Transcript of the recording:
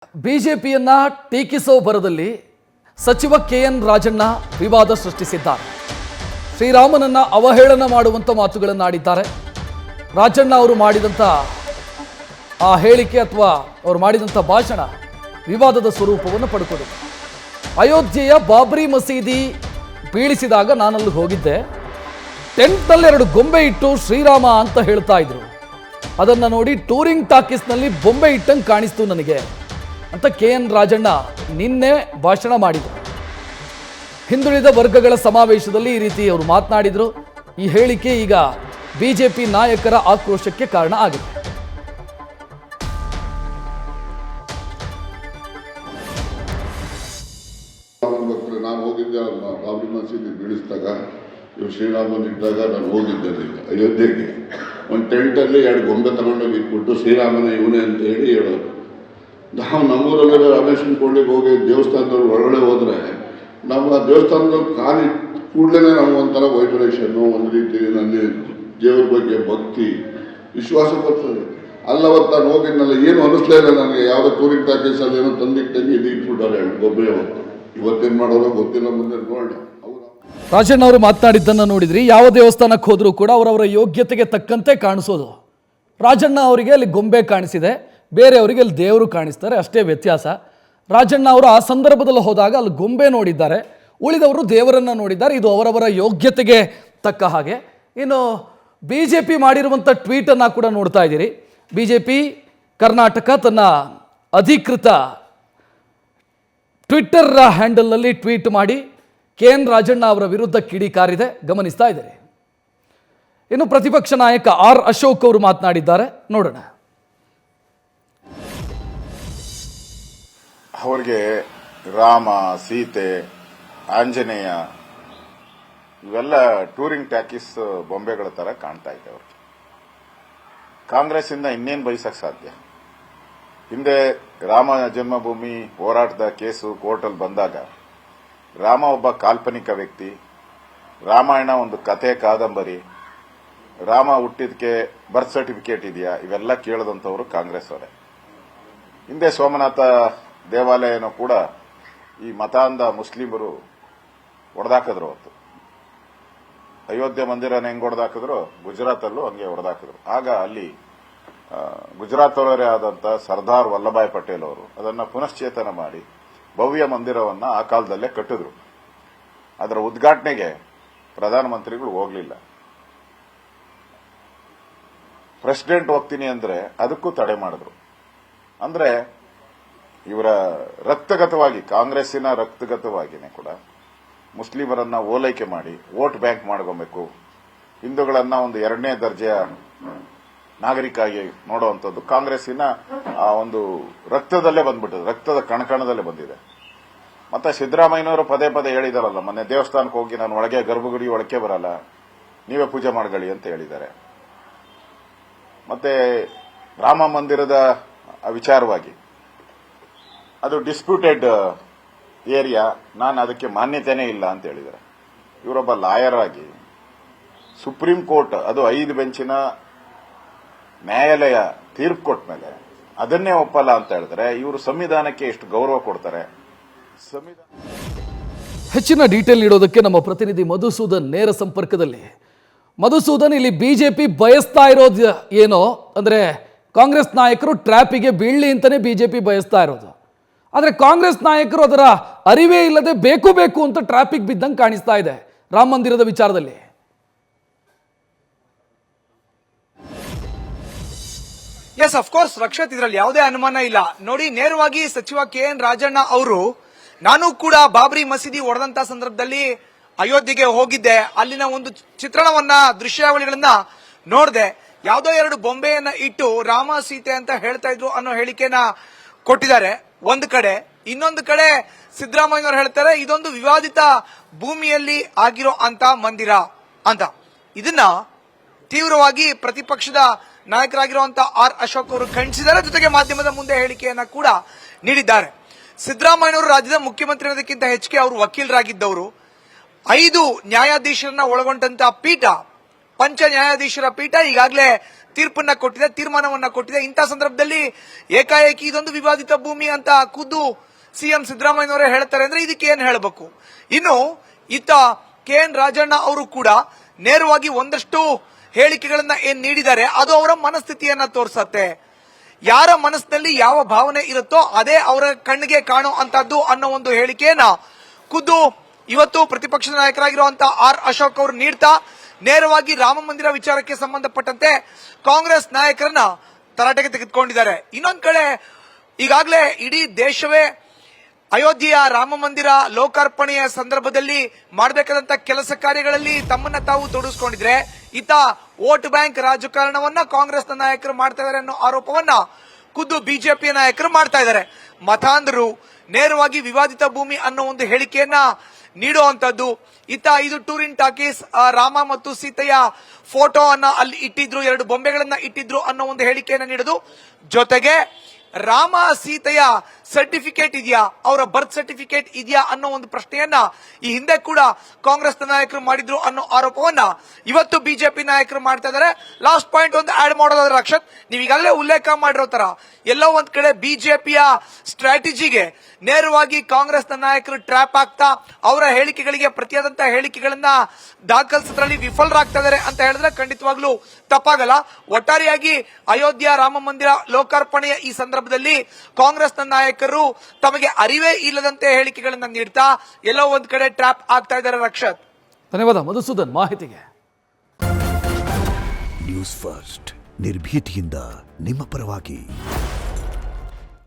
ಬಿಜೆಪಿಯನ್ನ ಟೀಕಿಸೋ ಭರದಲ್ಲಿ ಸಚಿವ ಕೆಎನ್ ರಾಜಣ್ಣ ವಿವಾದ ಸೃಷ್ಟಿಸಿದ್ದಾರೆ. ಶ್ರೀರಾಮನನ್ನ ಅವಹೇಳನ ಮಾಡುವಂತ ಮಾತುಗಳನ್ನಾಡಿದ್ದಾರೆ. ರಾಜಣ್ಣ ಅವರು ಮಾಡಿದಂತ ಆ ಹೇಳಿಕೆ ಅಥವಾ ಅವರು ಮಾಡಿದಂತ ಭಾಷಣ ವಿವಾದದ ಸ್ವರೂಪವನ್ನು ಪಡ್ಕೊಂಡಿದೆ. ಅಯೋಧ್ಯೆಯ ಬಾಬ್ರಿ ಮಸೀದಿ ಬೀಳಿಸಿದಾಗ ನಾನಲ್ಲಿ ಹೋಗಿದ್ದೆ. ಟೆಂಟ್ನಲ್ಲಿ 2 ಗೊಂಬೆ ಇಟ್ಟು ಶ್ರೀರಾಮ ಅಂತ ಹೇಳ್ತಾ ಇದ್ರು. ಅದನ್ನು ನೋಡಿ ಟೂರಿಂಗ್ ಟಾಕೀಸ್ನಲ್ಲಿ ಬೊಂಬೆ ಇಟ್ಟಂಗೆ ಕಾಣಿಸ್ತು ನನಗೆ ಅಂತ ಕೆಎನ್ ರಾಜಣ್ಣ ನಿನ್ನೆ ಭಾಷಣ ಮಾಡಿದರು. ಹಿಂದುಳಿದ ವರ್ಗಗಳ ಸಮಾವೇಶದಲ್ಲಿ ಈ ರೀತಿ ಅವರು ಮಾತನಾಡಿದರು. ಈ ಹೇಳಿಕೆ ಈಗ ಬಿಜೆಪಿ ನಾಯಕರ ಆಕ್ರೋಶಕ್ಕೆ ಕಾರಣ ಆಗಿದೆ. ನಾನು ಹೋಗಿದ್ದೆ ಬಾಬ್ರಿ ಮಸೀದಿ ಬೀಳಿಸಿದಾಗ ಇವರು ಶ್ರೀರಾಮನ್ ಇದ್ದಾಗ ನಾನು ಹೋಗಿದ್ದೆ ಅಯೋಧ್ಯೆಗೆ. ಒಂದು ಟೆಂಟಲ್ಲಿ 2 ಗೊಂಬೆ ತಗೊಂಡೋಗಿ ಇಟ್ಬಿಟ್ಟು ಶ್ರೀರಾಮನ ಇವನೇ ಅಂತ ಹೇಳೋದು. ನಾವು ನಮ್ಮೂರಲ್ಲಿ ರಾಮೇಶ್ವರನ ಕೊಳ್ಳಿಗೆ ಹೋಗಿ ದೇವಸ್ಥಾನದವ್ರು ಒಳಗಡೆ ಹೋದರೆ ನಮ್ಮ ದೇವಸ್ಥಾನದಲ್ಲಿ ಕಾಲಿ ಕೂಡಲೇ ನಾವು ಒಂಥರ ವೈಬ್ರೇಷನ್ನು, ಒಂದು ರೀತಿ ನನಗೆ ದೇವ್ರ ಬಗ್ಗೆ ಭಕ್ತಿ ವಿಶ್ವಾಸ ಬರ್ತದೆ. ಅಲ್ಲವತ್ತು ನಾನು ಹೋಗಿದ್ನಲ್ಲ, ಏನು ಅನ್ನಿಸ್ಲೇ ಇಲ್ಲ ನನಗೆ. ಯಾವುದೋ ಟೂರಿಂಗ್ ಪ್ಯಾಕೇಜಲ್ಲಿ ಏನೋ ತಂದಿಟ್ಟಂಗೆ ಇದು ಇಟ್ಬಿಟ್ಟಾರೆ 2 ಗೊಂಬೆ. ಇವತ್ತೇನು ಮಾಡೋರೋ ಗೊತ್ತಿಲ್ಲ, ಮುಂದೆ ನೋಡೋಣ. ರಾಜಣ್ಣ ಅವರು ಮಾತನಾಡಿದ್ದನ್ನು ನೋಡಿದ್ರಿ. ಯಾವ ದೇವಸ್ಥಾನಕ್ಕೆ ಹೋದರೂ ಕೂಡ ಅವರವರ ಯೋಗ್ಯತೆಗೆ ತಕ್ಕಂತೆ ಕಾಣಿಸೋದು. ರಾಜಣ್ಣ ಅವರಿಗೆ ಅಲ್ಲಿ ಗೊಂಬೆ ಕಾಣಿಸಿದೆ, ಬೇರೆಯವರಿಗೆ ಅಲ್ಲಿ ದೇವರು ಕಾಣಿಸ್ತಾರೆ, ಅಷ್ಟೇ ವ್ಯತ್ಯಾಸ. ರಾಜಣ್ಣ ಅವರು ಆ ಸಂದರ್ಭದಲ್ಲಿ ಹೋದಾಗ ಅಲ್ಲಿ ಗೊಂಬೆ ನೋಡಿದ್ದಾರೆ, ಉಳಿದವರು ದೇವರನ್ನು ನೋಡಿದ್ದಾರೆ. ಇದು ಅವರವರ ಯೋಗ್ಯತೆಗೆ ತಕ್ಕ ಹಾಗೆ. ಇನ್ನು ಬಿ ಜೆ ಪಿ ಮಾಡಿರುವಂಥ ಟ್ವೀಟನ್ನು ಕೂಡ ನೋಡ್ತಾ ಇದ್ದೀರಿ. ಬಿ ಜೆ ಪಿ ಕರ್ನಾಟಕ ತನ್ನ ಅಧಿಕೃತ ಟ್ವಿಟ್ಟರ್ ಹ್ಯಾಂಡಲ್ನಲ್ಲಿ ಟ್ವೀಟ್ ಮಾಡಿ ಕೆಎನ್ ರಾಜಣ್ಣ ಅವರ ವಿರುದ್ಧ ಕಿಡಿಕಾರಿದೆ, ಗಮನಿಸ್ತಾ ಇದ್ದಾರೆ. ಇನ್ನು ಪ್ರತಿಪಕ್ಷ ನಾಯಕ ಆರ್ ಅಶೋಕ್ ಅವರು ಮಾತನಾಡಿದ್ದಾರೆ, ನೋಡೋಣ. ಅವರಿಗೆ ರಾಮ, ಸೀತೆ, ಆಂಜನೇಯ ಇವೆಲ್ಲ ಟೂರಿಂಗ್ ಟ್ಯಾಕೀಸ್ ಬೊಂಬೆಗಳ ತರ ಕಾಣ್ತಾ ಇದೆ. ಅವ್ರಿಗೆ ಕಾಂಗ್ರೆಸ್ ಇಂದ ಇನ್ನೇನು ಬಯಸಕ್ ಸಾಧ್ಯ? ಹಿಂದೆ ರಾಮ ಜನ್ಮಭೂಮಿ ಹೋರಾಟದ ಕೇಸು ಕೋರ್ಟಲ್ಲಿ ಬಂದಾಗ ರಾಮ ಒಬ್ಬ ಕಾಲ್ಪನಿಕ ವ್ಯಕ್ತಿ, ರಾಮಾಯಣ ಒಂದು ಕತೆ ಕಾದಂಬರಿ, ರಾಮ ಹುಟ್ಟಿದಕ್ಕೆ ಬರ್ತ್ ಸರ್ಟಿಫಿಕೇಟ್ ಇದೆಯಾ ಇವೆಲ್ಲ ಕೇಳದಂತವರು ಕಾಂಗ್ರೆಸ್ ಅವರೇ. ಹಿಂದೆ ಸೋಮನಾಥ ದೇವಾಲಯನೂ ಕೂಡ ಈ ಮತಾಂಧ ಮುಸ್ಲಿಮರು ಹೊಡೆದಾಕಿದ್ರು. ಅವತ್ತು ಅಯೋಧ್ಯೆ ಮಂದಿರನ ಹೆಂಗ್ ಹೊಡೆದಾಕಿದ್ರು, ಗುಜರಾತಲ್ಲೂ ಹಂಗೆ ಹೊಡೆದಾಕಿದ್ರು. ಆಗ ಅಲ್ಲಿ ಗುಜರಾತ್ ಅವರೇ ಆದಂತ ಸರ್ದಾರ್ ವಲ್ಲಭಾಯ್ ಪಟೇಲ್ ಅವರು ಅದನ್ನ ಪುನಶ್ಚೇತನ ಮಾಡಿ ಭವ್ಯ ಮಂದಿರವನ್ನ ಆ ಕಾಲದಲ್ಲೇ ಕಟ್ಟಿದ್ರು. ಅದರ ಉದ್ಘಾಟನೆಗೆ ಪ್ರಧಾನಮಂತ್ರಿಗಳು ಹೋಗಲಿಲ್ಲ. ಪ್ರೆಸಿಡೆಂಟ್ ಹೋಗ್ತೀನಿ ಅಂದ್ರೆ ಅದಕ್ಕೂ ತಡೆ ಮಾಡಿದ್ರು. ಅಂದ್ರೆ ಇವರ ರಕ್ತಗತವಾಗಿ, ಕಾಂಗ್ರೆಸ್ಸಿನ ರಕ್ತಗತವಾಗಿನೇ ಕೂಡ ಮುಸ್ಲಿಮರನ್ನ ಓಲೈಕೆ ಮಾಡಿ ವೋಟ್ ಬ್ಯಾಂಕ್ ಮಾಡ್ಕೊಬೇಕು, ಹಿಂದೂಗಳನ್ನ ಒಂದು 2ನೇ ದರ್ಜೆಯ ನಾಗರಿಕಾಗಿ ನೋಡುವಂಥದ್ದು ಕಾಂಗ್ರೆಸ್ಸಿನ ಒಂದು ರಕ್ತದಲ್ಲೇ ಬಂದ್ಬಿಟ್ಟಿದೆ, ರಕ್ತದ ಕಣಕಣದಲ್ಲೇ ಬಂದಿದೆ. ಮತ್ತೆ ಸಿದ್ದರಾಮಯ್ಯನವರು ಪದೇ ಪದೇ ಹೇಳಿದಾರಲ್ಲ, ಮೊನ್ನೆ ದೇವಸ್ಥಾನಕ್ಕೆ ಹೋಗಿ ನಾನು ಒಳಗೆ ಗರ್ಭಗುಡಿ ಒಳಕ್ಕೆ ಬರಲ್ಲ, ನೀವೇ ಪೂಜೆ ಮಾಡ್ಕೊಳ್ಳಿ ಅಂತ ಹೇಳಿದ್ದಾರೆ. ಮತ್ತೆ ರಾಮ ಮಂದಿರದ ವಿಚಾರವಾಗಿ ಅದು ಡಿಸ್ಪ್ಯೂಟೆಡ್ ಏರಿಯಾ, ನಾನು ಅದಕ್ಕೆ ಮಾನ್ಯತೆನೇ ಇಲ್ಲ ಅಂತ ಹೇಳಿದ್ದಾರೆ. ಇವರೊಬ್ಬ ಲಾಯರ್ ಆಗಿ ಸುಪ್ರೀಂ ಕೋರ್ಟ್ ಅದು 5 ಬೆಂಚಿನ ನ್ಯಾಯಾಲಯ ತೀರ್ಪು ಕೊಟ್ಟ ಮೇಲೆ ಅದನ್ನೇ ಒಪ್ಪಲ್ಲ ಅಂತ ಹೇಳಿದ್ರೆ ಇವರು ಸಂವಿಧಾನಕ್ಕೆ ಎಷ್ಟು ಗೌರವ ಕೊಡ್ತಾರೆ? ಹೆಚ್ಚಿನ ಡೀಟೇಲ್ ನೀಡೋದಕ್ಕೆ ನಮ್ಮ ಪ್ರತಿನಿಧಿ ಮಧುಸೂದನ್ ನೇರ ಸಂಪರ್ಕದಲ್ಲಿ. ಮಧುಸೂದನ್, ಇಲ್ಲಿ ಬಿಜೆಪಿ ಬಯಸ್ತಾ ಇರೋದು ಏನೋ ಅಂದ್ರೆ ಕಾಂಗ್ರೆಸ್ ನಾಯಕರು ಟ್ರ್ಯಾಪಿಗೆ ಬೀಳಲಿ ಅಂತಾನೆ ಬಿಜೆಪಿ ಬಯಸ್ತಾ ಇರೋದು. ಆದರೆ ಕಾಂಗ್ರೆಸ್ ನಾಯಕರು ಅದರ ಅರಿವೇ ಇಲ್ಲದೆ ಬೇಕು ಅಂತ ಟ್ರಾಫಿಕ್ ಬಿದ್ದಂಗೆ ಕಾಣಿಸ್ತಾ ಇದೆ ರಾಮ ಮಂದಿರದ ವಿಚಾರದಲ್ಲಿ. ಎಸ್, ಅಫ್ಕೋರ್ಸ್ ರಕ್ಷತ್, ಇದರಲ್ಲಿ ಯಾವುದೇ ಅನುಮಾನ ಇಲ್ಲ. ನೋಡಿ, ನೇರವಾಗಿ ಸಚಿವ ಕೆಎನ್ ರಾಜಣ್ಣ ಅವರು, ನಾನು ಕೂಡ ಬಾಬ್ರಿ ಮಸೀದಿ ಒಡೆದಂತ ಸಂದರ್ಭದಲ್ಲಿ ಅಯೋಧ್ಯೆಗೆ ಹೋಗಿದ್ದೆ, ಅಲ್ಲಿನ ಒಂದು ಚಿತ್ರಣವನ್ನ, ದೃಶ್ಯಾವಳಿಗಳನ್ನ ನೋಡಿದೆ. ಯಾವುದೋ 2 ಬೊಂಬೆಯನ್ನ ಇಟ್ಟು ರಾಮ ಸೀತೆ ಅಂತ ಹೇಳ್ತಾ ಇದ್ರು ಅನ್ನೋ ಹೇಳಿಕೆನ ಕೊಟ್ಟಿದ್ದಾರೆ ಒಂದು ಕಡೆ. ಇನ್ನೊಂದು ಕಡೆ ಸಿದ್ದರಾಮಯ್ಯನವರು ಹೇಳ್ತಾರೆ ಇದೊಂದು ವಿವಾದಿತ ಭೂಮಿಯಲ್ಲಿ ಆಗಿರೋ ಅಂತ ಮಂದಿರ ಅಂತ. ಇದನ್ನ ತೀವ್ರವಾಗಿ ಪ್ರತಿಪಕ್ಷದ ನಾಯಕರಾಗಿರುವಂತಹ ಆರ್ ಅಶೋಕ್ ಅವರು ಖಂಡಿಸಿದ್ದಾರೆ. ಜೊತೆಗೆ ಮಾಧ್ಯಮದ ಮುಂದೆ ಹೇಳಿಕೆಯನ್ನ ಕೂಡ ನೀಡಿದ್ದಾರೆ. ಸಿದ್ದರಾಮಯ್ಯನವರು ರಾಜ್ಯದ ಮುಖ್ಯಮಂತ್ರಿ ಅನ್ನೋದಕ್ಕಿಂತ ಹೆಚ್ಚಿಗೆ ಅವರು ವಕೀಲರಾಗಿದ್ದವರು. 5 ನ್ಯಾಯಾಧೀಶರನ್ನ ಒಳಗೊಂಡಂತಹ ಪೀಠ, ಪಂಚ ನ್ಯಾಯಾಧೀಶರ ಪೀಠ ಈಗಾಗಲೇ ತೀರ್ಪನ್ನ ಕೊಟ್ಟಿದೆ, ತೀರ್ಮಾನವನ್ನ ಕೊಟ್ಟಿದೆ. ಇಂಥ ಸಂದರ್ಭದಲ್ಲಿ ಏಕಾಏಕಿ ಇದೊಂದು ವಿವಾದಿತ ಭೂಮಿ ಅಂತ ಖುದ್ದು ಸಿಎಂ ಸಿದ್ದರಾಮಯ್ಯನವರೇ ಹೇಳ್ತಾರೆ ಅಂದ್ರೆ ಇದಕ್ಕೆ ಏನ್ ಹೇಳಬೇಕು? ಇನ್ನು ಇತ್ತ KN ರಾಜಣ್ಣ ಅವರು ಕೂಡ ನೇರವಾಗಿ ಒಂದಷ್ಟು ಹೇಳಿಕೆಗಳನ್ನ ಏನ್ ನೀಡಿದ್ದಾರೆ ಅದು ಅವರ ಮನಸ್ಥಿತಿಯನ್ನ ತೋರಿಸತ್ತೆ. ಯಾರ ಮನಸ್ಸಿನಲ್ಲಿ ಯಾವ ಭಾವನೆ ಇರುತ್ತೋ ಅದೇ ಅವರ ಕಣ್ಣಿಗೆ ಕಾಣೋ ಅಂತದ್ದು ಅನ್ನೋ ಒಂದು ಹೇಳಿಕೆಯನ್ನ ಖುದ್ದು ಇವತ್ತು ಪ್ರತಿಪಕ್ಷದ ನಾಯಕರಾಗಿರುವಂತಹ ಆರ್ ಅಶೋಕ್ ಅವರು ನೀಡ್ತಾ ನೇರವಾಗಿ ರಾಮ ಮಂದಿರ ವಿಚಾರಕ್ಕೆ ಸಂಬಂಧಪಟ್ಟಂತೆ ಕಾಂಗ್ರೆಸ್ ನಾಯಕರನ್ನ ತರಾಟೆಗೆ ತೆಗೆದುಕೊಂಡಿದ್ದಾರೆ. ಇನ್ನೊಂದ್ ಕಡೆ ಈಗಾಗಲೇ ಇಡೀ ದೇಶವೇ ಅಯೋಧ್ಯೆಯ ರಾಮ ಮಂದಿರ ಲೋಕಾರ್ಪಣೆಯ ಸಂದರ್ಭದಲ್ಲಿ ಮಾಡಬೇಕಾದಂತ ಕೆಲಸ ಕಾರ್ಯಗಳಲ್ಲಿ ತಮ್ಮನ್ನ ತಾವು ತೊಡಗಿಸಿಕೊಂಡಿದ್ರೆ ಇತ್ತ ವೋಟ್ ಬ್ಯಾಂಕ್ ರಾಜಕಾರಣವನ್ನ ಕಾಂಗ್ರೆಸ್ನ ನಾಯಕರು ಮಾಡ್ತಾ ಇದ್ದಾರೆ ಅನ್ನೋ ಆರೋಪವನ್ನ ಖುದ್ದು ಬಿಜೆಪಿಯ ನಾಯಕರು ಮಾಡ್ತಾ ಇದ್ದಾರೆ. ಮತಾಂಧರು ನೇರವಾಗಿ ವಿವಾದಿತ ಭೂಮಿ ಅನ್ನೋ ಒಂದು ಹೇಳಿಕೆಯನ್ನ ನೀಡುವಂತದ್ದು. ಇತ್ತ ಇದು ಟೂರಿನ್ ಟಾಕೀಸ್ ರಾಮ ಮತ್ತು ಸೀತೆಯ ಫೋಟೋ ಅನ್ನ ಅಲ್ಲಿ ಇಟ್ಟಿದ್ರು, 2 ಬೊಂಬೆಗಳನ್ನ ಇಟ್ಟಿದ್ರು ಅನ್ನೋ ಒಂದು ಹೇಳಿಕೆಯನ್ನ ನೀಡುದು. ಜೊತೆಗೆ ರಾಮ ಸೀತೆಯ ಸರ್ಟಿಫಿಕೇಟ್ ಇದೆಯಾ, ಅವರ ಬರ್ತ್ ಸರ್ಟಿಫಿಕೇಟ್ ಇದೆಯಾ ಅನ್ನೋ ಒಂದು ಪ್ರಶ್ನೆಯನ್ನ ಈ ಹಿಂದೆ ಕೂಡ ಕಾಂಗ್ರೆಸ್ ನಾಯಕರು ಮಾಡಿದ್ರು ಅನ್ನೋ ಆರೋಪವನ್ನ ಇವತ್ತು ಬಿಜೆಪಿ ನಾಯಕರು ಮಾಡ್ತಾ ಇದ್ದಾರೆ. ಲಾಸ್ಟ್ ಪಾಯಿಂಟ್ ಒಂದು ಆಡ್ ಮಾಡೋದಾದ್ರೆ ರಕ್ಷತ್, ನೀವು ಈಗಾಗಲೇ ಉಲ್ಲೇಖ ಮಾಡಿರೋ ತರ ಎಲ್ಲೋ ಒಂದ್ ಕಡೆ ಬಿಜೆಪಿಯ ಸ್ಟ್ರಾಟಜಿಗೆ ನೇರವಾಗಿ ಕಾಂಗ್ರೆಸ್ನ ನಾಯಕರು ಟ್ರ್ಯಾಪ್ ಆಗ್ತಾ ಅವರ ಹೇಳಿಕೆಗಳಿಗೆ ಪ್ರತಿಯಾದಂತಹ ಹೇಳಿಕೆಗಳನ್ನ ದಾಖಲಿಸೋದ್ರಲ್ಲಿ ವಿಫಲರಾಗ್ತಾ ಇದ್ದಾರೆ ಅಂತ ಹೇಳಿದ್ರೆ ಖಂಡಿತವಾಗ್ಲೂ ತಪ್ಪಾಗಲ್ಲ. ಒಟ್ಟಾರೆಯಾಗಿ ಅಯೋಧ್ಯ ರಾಮ ಮಂದಿರ ಲೋಕಾರ್ಪಣೆಯ ಈ ಸಂದರ್ಭದಲ್ಲಿ ಕಾಂಗ್ರೆಸ್ನ ನಾಯಕರು ತಮಗೆ ಅರಿವೇ ಇಲ್ಲದಂತೆ ಹೇಳಿಕೆಗಳನ್ನ ನೀಡ್ತಾ ಎಲ್ಲೋ ಒಂದ್ ಕಡೆ ಟ್ರ್ಯಾಪ್ ಆಗ್ತಾ ಇದ್ದಾರೆ. ರಕ್ಷತ್, ಧನ್ಯವಾದ ಮಧುಸೂದನ್ ಮಾಹಿತಿಗೆ. ನ್ಯೂಸ್ ಫಸ್ಟ್ ನಿರ್ಭೀತಿಯಿಂದ ನಿಮ್ಮ ಪರವಾಗಿ.